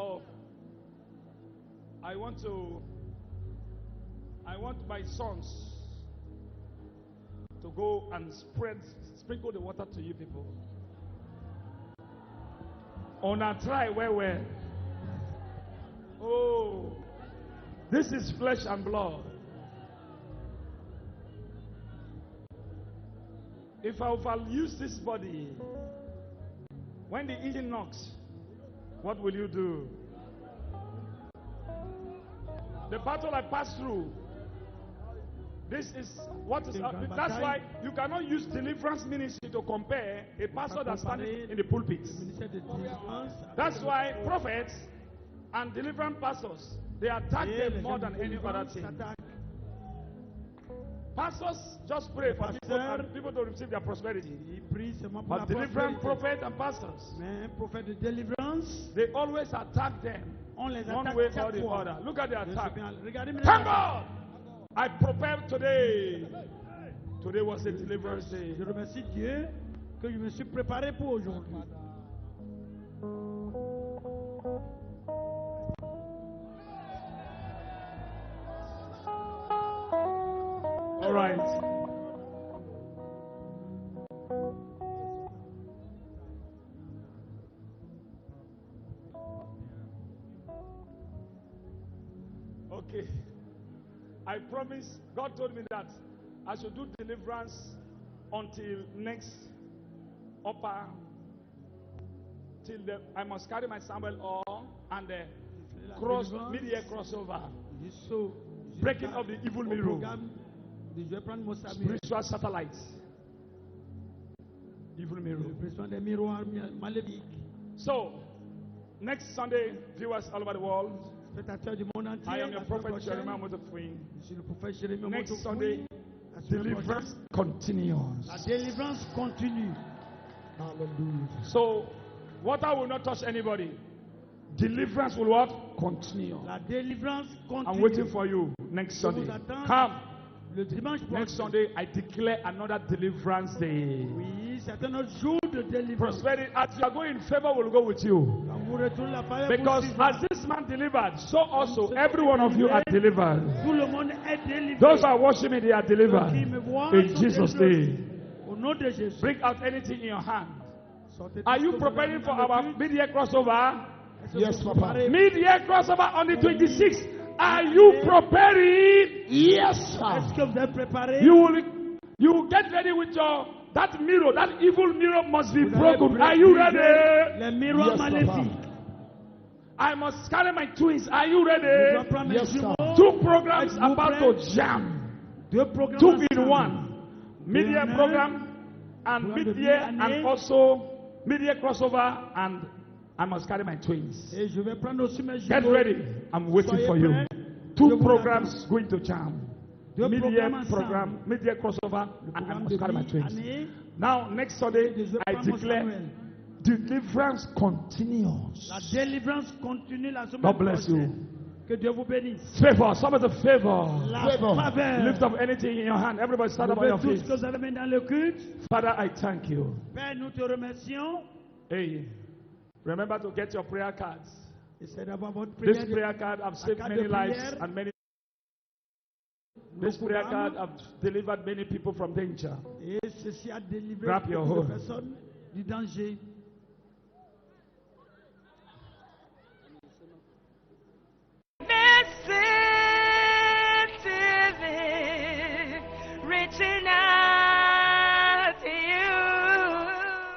I want my sons to go and sprinkle the water to you people. On a try where. Oh, this is flesh and blood. If I overuse this body, when the engine knocks, what will you do? The battle I passed through. This is what is. That's why you cannot use deliverance ministry to compare a pastor that's standing in the pulpit. That's why prophets and deliverance pastors, they attack them more than any other thing. Pastors just pray for people and people to receive their prosperity. But deliverance prophet and pastors, they always attack them one way or the other. Look at the attack. Thank God! I prepared today. Today was a deliverance day. Je remercie Dieu que je me suis préparé pour aujourd'hui. All right. Okay. I promise, God told me that I should do deliverance until next upper, till I must carry my Samuel oil and the mid-year crossover, breaking of the evil mirror, spiritual satellites. Evil mirror. L'oppression des miroirs maléfiques. So, next Sunday, viewers all over the world, Spectateurs du monde entier. I am your la semaine prophet prochaine, Jeremiah Motofwin. Je suis le prophète Jérémie Next Motokoui. Sunday, La semaine deliverance prochaine, continues. la délivrance continue. Hallelujah. So, water will not touch anybody. Deliverance will what? Continue. La délivrance continue. I'm waiting for you next Je vous Sunday. attends. Come. Le dimanche Next prochain. Sunday, I declare another deliverance day. Oui, c'est un autre jour de délivrance. Prosperity, as you are going, favor will go with you. Quand vous retournez la faveur Because vous suivra. as this man delivered, so also every one of you are delivered. Tout le monde est délivré. Those who are watching me, they are Ceux qui delivered. me voient In sont Jesus' délivrés. name. Au nom de Jésus. Bring out anything in your hand. Sortez Are tout you ce que vous preparing avez for dans le our but. mid-year crossover? Est-ce que Yes, vous Papa. préparez? Mid-year crossover on the 26th. Are you preparing? Yes, sir. Est-ce que vous êtes préparé? You will get ready with your that mirror. That evil mirror must be Vous allez broken. Are you briser ready? Les miroirs Yes, Papa. maléfiques. I must carry my twins. Are you Je dois ready? prendre mes Yes, jumeaux. sir. Two programs Êtes-vous about prêts? to jam. Deux programmes 2 in ensemble. 1. Mid-year Amen. program and Programme de mid-year mi-année. and also mid-year crossover, and I must carry my twins. Et je vais prendre aussi mes Get jumeaux. ready. I'm waiting Soyez for you. prêts. 2 Je vous programs going to jam. Deux Mid-year programmes program, ensemble. mid-year crossover, Le and I programme must de carry my twins. mi-année. Now, next Sunday, Je I prends mon declare Samuel. deliverance continues. La délivrance continue la semaine God bless you. prochaine. Que Dieu vous bénisse. Favor, some of the favor. La Favor. faveur. Lift up anything in your hand. Everybody stand up on your Levez tout feet. ce que vous avez mis dans le culte. Father, I thank you. Père, nous te remercions. Hey, remember to get your prayer cards. Essayez d'avoir votre This prière. prayer card have saved carte many de lives prière. and many. This prayer card have delivered many people from danger. Et ceci a délivré Grab your beaucoup de hold. personnes du danger. Reaching out to you.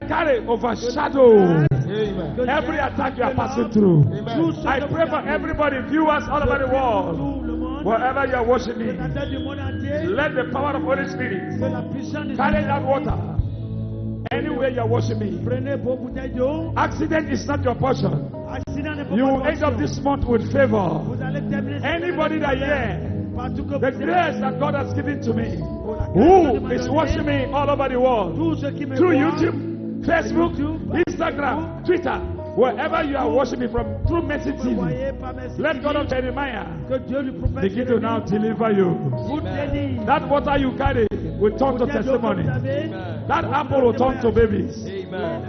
Carry, overshadow Amen. every attack you are passing through. Amen. I pray for everybody, viewers all over the world, Tout le monde. wherever you are watching me. La tête du monde entier. Let the power of Holy Spirit Que la puissance de carry that water anywhere you are watching me. Prenez vos bouteilles d'eau. Accident is not your portion. Accident n'est pas You votre will end up portion. this month with favor. Vous allez terminer cette Anybody that année. here, Partout que the vous grace êtes. that God has given to me, Pour la grâce who que Dieu is m'a watching donnée. me all over the world, Tous ceux qui me through voient. YouTube, Facebook, Instagram, Twitter, wherever you are watching me from, through Mercy Vous TV, voyez par mes let God of Jeremiah que Dieu lui prophète begin to now deliver you. vous délivre. That water you carry will turn to Bouteille d'eau que testimony. vous avez, That apple will turn to babies. les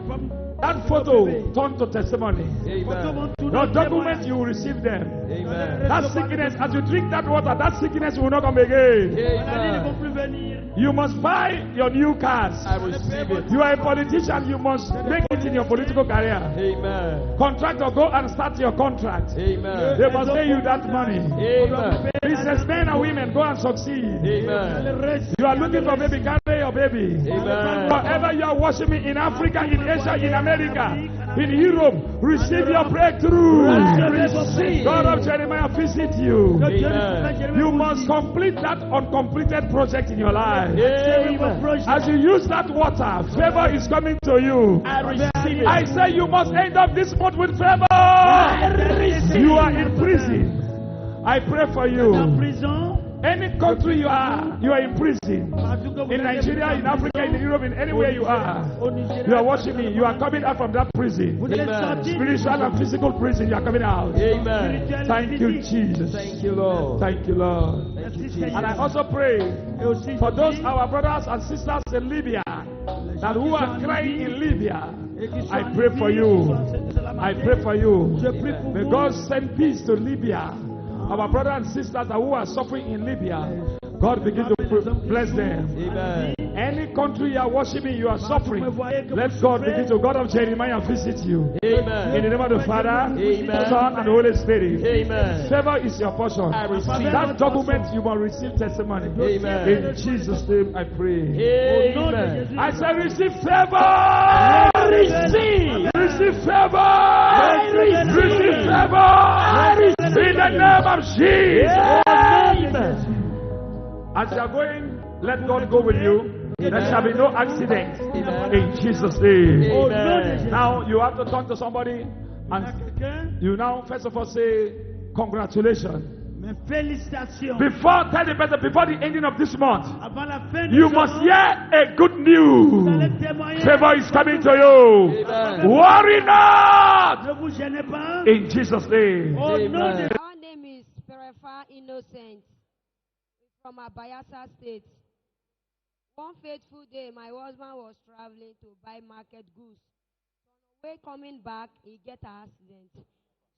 pommes- That photo will turn to testimony. photos vont tourner Your au documents, témoin. you will receive them. Amen. That sickness, as you drink that water, that sickness will not come again. Maladie ne vont plus venir. You must buy your new cars. I receive it. You are a politician, you must make it in your political career. Amen. Contractor, go and start your contract. Amen. They must pay you that money. Amen. Businessmen and women, go and succeed. Amen. You are looking for baby, carry your baby. Amen. Wherever you are watching me in Africa, in Asia, in America, in Europe, receive your breakthrough. Receive. God of Jeremiah, visit you. Que Dieu lui Amen. prophète Jérémie You vous must dise. complete that uncompleted project in your life. Amen. As you use that water, favor is coming to you. I receive it. I say you must end up this month with favor. receive. You are in prison. I pray for En you. prison. Any country you are in prison. Partout que vous In allez, Nigeria, in Africa, in Europe, in anywhere you are. au Nigeria, You are watching me. You are coming out from that prison. Vous allez Amen. sortir. Spiritual and physical prison. You are coming out. Amen. Spirituel et Thank you, physique. Jesus. Thank you, Lord. Thank you, Lord. Merci, And I Seigneur. also pray Et aussi, for je those dis, our brothers and sisters in Libya. that who are crying in Libya, et qui sont I en pray Libye, for qui you. sont en I Salamabé. pray for you. Je prie pour May vous. God send peace to Libya. Our brothers and sisters who are suffering in Libya, God begin to bless them. Amen. Any country you are worshiping, you are suffering. Let God begin to, God of Jeremiah, visit you. In Amen. the name of the Father, Amen. Son, and Holy Spirit. Amen. Favor is your portion. I receive. That document you will receive testimony. Amen. In Jesus' name I pray. Amen. I shall receive favor. Receive. Receive favor. Receive favor. In the name of Jesus. Amen. As you are going, let God go with you. There shall be no accident. In Jesus' name. Amen. Now you have to talk to somebody and you now first of all say congratulations. Mes félicitations. Before tell the person before the ending of this month, Avant la fin de you ce must mois, hear a good vous news. allez témoigner. Favor is coming to you. Amen. Worry not. Ne vous gênez pas. In Jesus' name. Au nom de Our name is Perefa Innocent from Abayasa State. One fateful day, my husband was traveling to buy market goods. On the way coming back, he get an accident.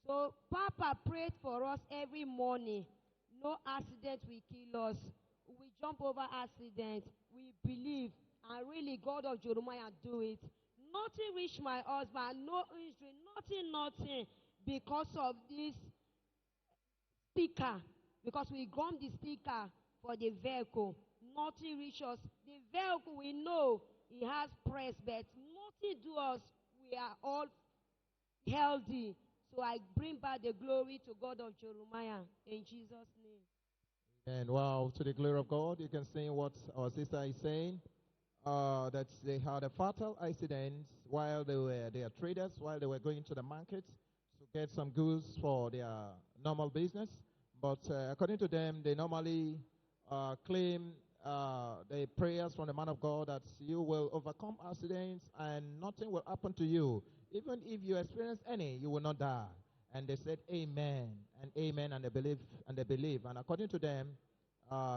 So Papa prayed for us every morning. No accident will kill us. We jump over accident. We believe, and really God of Jeremiah do it. Nothing reached my husband, no injury, nothing, because of this sticker, because we gummed the sticker for the vehicle. Nothing reached us. The vehicle, we know it has press, but nothing do us. We are all healthy. So I bring back the glory to God of Jeremiah in Jesus' name. And wow, to the glory of God, you can see what our sister is saying. That they had a fatal accident while they are traders, while they were going to the market to get some goods for their normal business. But according to them, they normally claim the prayers from the man of God that you will overcome accidents and nothing will happen to you. Even if you experience any, you will not die. And they said amen and amen, and they believe. And according to them,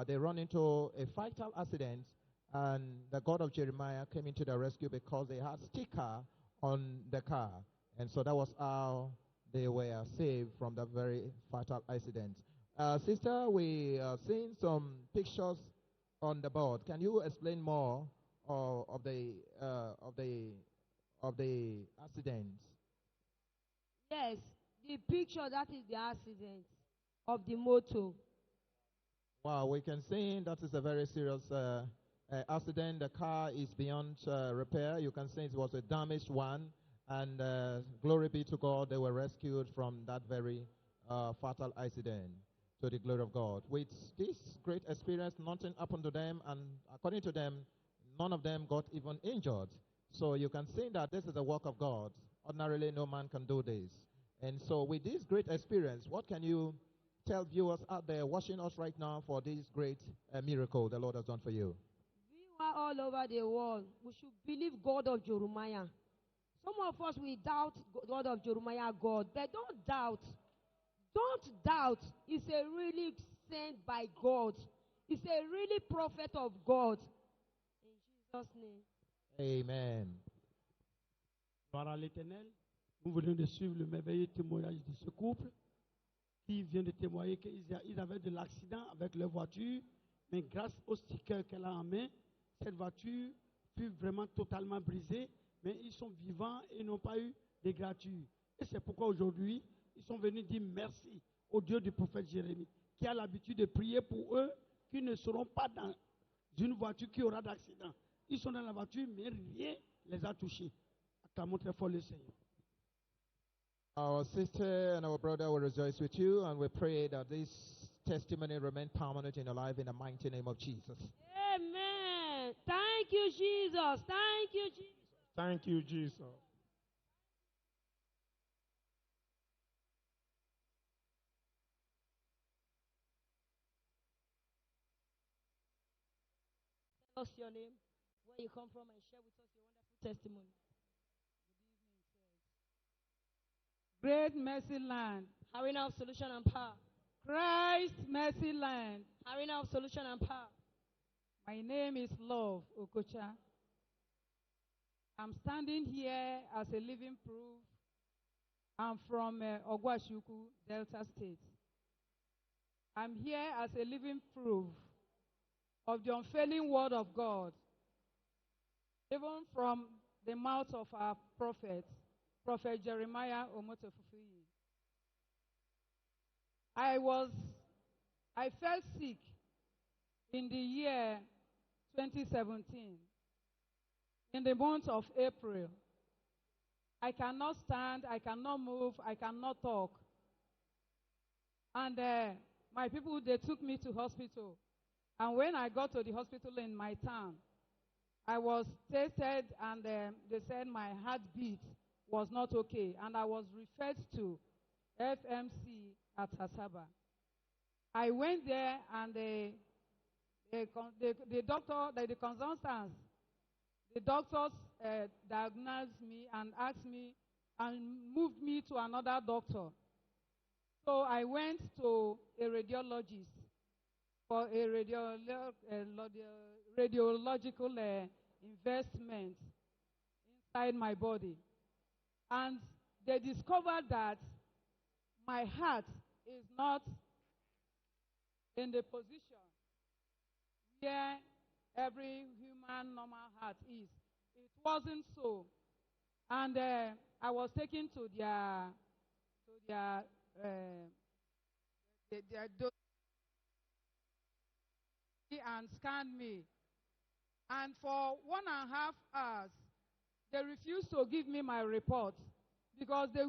they run into a fatal accident, and the God of Jeremiah came into the rescue because they had sticker on the car. And so that was how they were saved from that very fatal accident. Sister, we are seeing some pictures on the board. Can you explain more of the accident? Yes, the picture, that is the accident of the motor. Wow, we can see that is a very serious accident. The car is beyond repair. You can see it was a damaged one. And glory be to God, they were rescued from that very fatal accident. To the glory of God. With this great experience, nothing happened to them. And according to them, none of them got even injured. So you can see that this is a work of God. Ordinarily, no man can do this. And so with this great experience, what can you tell viewers out there watching us right now for this great miracle the Lord has done for you? Viewers all over the world, we should believe God of Jeremiah. Some of us, we doubt God of Jeremiah, God. But don't doubt. Don't doubt. He's a really sent by God. He's a really prophet of God. In Jesus' name. Amen. Gloire à l'Éternel. Nous venons de suivre le merveilleux témoignage de ce couple qui vient de témoigner qu'ils avaient de l'accident avec leur voiture, mais grâce au sticker qu'elle a en main, cette voiture fut vraiment totalement brisée, mais ils sont vivants et n'ont pas eu de gratuits. Et c'est pourquoi aujourd'hui, ils sont venus dire merci au Dieu du prophète Jérémie, qui a l'habitude de prier pour eux, qui ne seront pas dans une voiture qui aura d'accident. Ils sont dans la voiture, mais rien ne les a touchés. Acclamons très fort le Seigneur. Our sister and our brother will rejoice with you, and we pray that this testimony remain permanent in your life in the mighty name of Jesus. Amen. Thank you, Jesus. Thank you, Jesus. Thank you, Jesus. Tell us your name, where you come from, and share with us your wonderful testimony. Great Mercy Land, Arena of solution and power. Christ Mercy Land. Arena of solution and power. My name is Love Okocha. I'm standing here as a living proof. I'm from Ogwashuku, Delta State. I'm here as a living proof of the unfailing word of God, even from the mouth of our prophet, Prophet Jeremiah Omotofufuyi. I fell sick in the year 2017, in the month of April. I cannot stand, I cannot move, I cannot talk. And my people, they took me to hospital. And when I got to the hospital in my town, I was tested and they said my heartbeat was not okay. And I was referred to FMC at Asaba. I went there and the consultants, the doctors diagnosed me and asked me and moved me to another doctor. So I went to a radiologist for a radiological investment inside my body. And they discovered that my heart is not in the position where every human normal heart is. It wasn't so. And I was taken to their and scanned me. And for 1.5 hours, they refused to give me my report because they